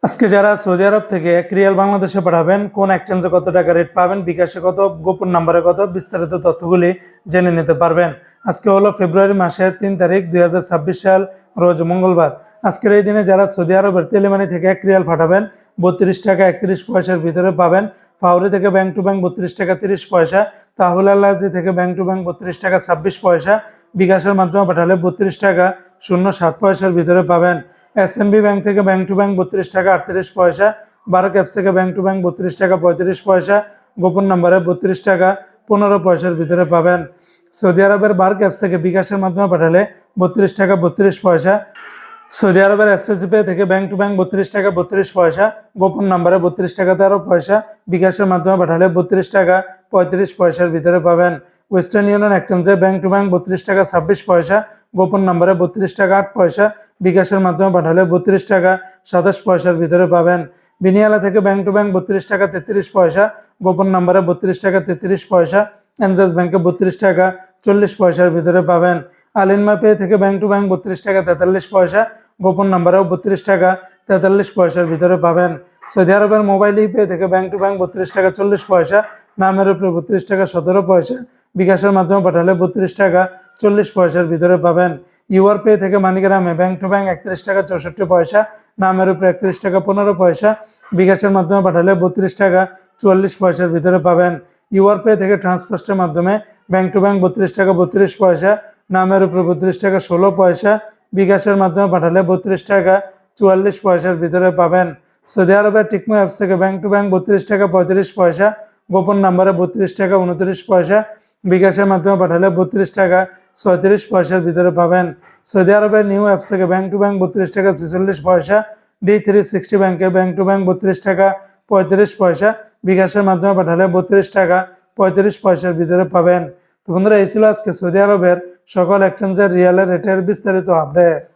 আজকে যারা সৌদি আরব থেকে 1 রিয়াল বাংলাদেশে পাঠাবেন, কোন এক্সচেঞ্জে কত টাকা রেট পাবেন, বিকাশে কত, গোপন নাম্বারে কত, বিস্তারিত তথ্যগুলি জেনে নিতে পারবেন। আজকে হলো ফেব্রুয়ারি মাসের 3 তারিখ 2026 সাল, রোজ মঙ্গলবার। আজকের এই দিনে যারা সৌদি আরবের তেলেমানি থেকে 1 রিয়াল পাঠাবেন 32 টাকা 31 পয়সার ভিতরে পাবেন। ফাউরি থেকে ব্যাংক টু ব্যাংক 32 টাকা 30 পয়সা। তাহুল আল্লাজি থেকে ব্যাংক টু ব্যাংক 32 টাকা 26 পয়সা। বিকাশের মাধ্যমে পাঠালে 32 টাকা 07 পয়সার ভিতরে পাবেন। এসএমবি ব্যাংক থেকে ব্যাংক টু ব্যাংক 32 টাকা 38 পয়সা। বারো ক্যাপস থেকে ব্যাংক টু ব্যাংক 32 টাকা 35 পয়সা। গোপন নাম্বারে 32 টাকা 15 পয়সার ভিতরে পাবেন। সৌদি আরবের বার ক্যাপস থেকে বিকাশের মাধ্যমে পাঠালে 32 টাকা 32 পয়সা। সৌদি আরবের এসটিসি পে থেকে ব্যাংক টু ব্যাংক 32 টাকা 32 পয়সা। গোপন নাম্বারে 32 টাকা 13 পয়সা। বিকাশের মাধ্যমে পাঠালে 32 টাকা 35 পয়সার ভিতরে পাবেন। ওয়েস্টার্ন ইউনিয়ন এক্সচেঞ্জে ব্যাংক টু ব্যাংক 32 টাকা 26 পয়সা। গোপন নাম্বারে 32 টাকা 8 পয়সা। বিকাশের মাধ্যমে পাঠালে 32 টাকা 27 পয়সার ভিতরে পাবেন। বিনিয়ালা থেকে ব্যাংক টু ব্যাংক 32 টাকা 33 পয়সা। গোপন নাম্বারে 32 টাকা 33 পয়সা। এনজাস ব্যাংকে 32 টাকা 40 পয়সার ভিতরে পাবেন। আলিনমা পে থেকে ব্যাংক টু ব্যাংক 32 টাকা 43 পয়সা। গোপন নাম্বারেও 32 টাকা 43 পয়সার ভিতরে পাবেন। সৌদি আরবের মোবাইল পে থেকে ব্যাংক টু ব্যাংক 32 টাকা 40 পয়সা। নামের উপরে 32 টাকা 17 পয়সা। বিকাশের মাধ্যমে পাঠালে 32 টাকা 40 পয়সার ভিতরে পাবেন। ইউআর পে থেকে মানিগ্রামে ব্যাংক টু ব্যাংক 31 টাকা 64 পয়সা। নামের উপরে 31 টাকা 15 পয়সা। বিকাশের মাধ্যমে পাঠালে 32 টাকা 44 পয়সার ভিতরে পাবেন। ইউআর পে থেকে ট্রান্সফার্স্টের মাধ্যমে ব্যাংক টু ব্যাংক 32 টাকা 32 পয়সা। নামের উপরে 32 টাকা 16 পয়সা। বিকাশের মাধ্যমে পাঠালে 32 টাকা 44 পয়সার ভিতরে পাবেন। সৌদি আরবের টিকমো অ্যাপস থেকে ব্যাংক টু ব্যাংক 32 টাকা 35 পয়সা। গোপন নাম্বারে 32 টাকা 29 পয়সা। বিকাশের মাধ্যমে পাঠালে 32 টাকা 37 পয়সার ভিতরে পাবেন। সৌদি আরবের নিউ অ্যাপস থেকে ব্যাংক টু ব্যাংক 32 টাকা 46 পয়সা। D360 ব্যাংকে ব্যাংক টু ব্যাংক 32 টাকা 35 পয়সা। বিকাশের মাধ্যমে পাঠালে 32 টাকা 35 পয়সার ভিতরে পাবেন। তো বন্ধুরা, এই ছিল আজকে সৌদি আরবের সকল এক্সচেঞ্জের রিয়ালের রেটের বিস্তারিত আপডেট।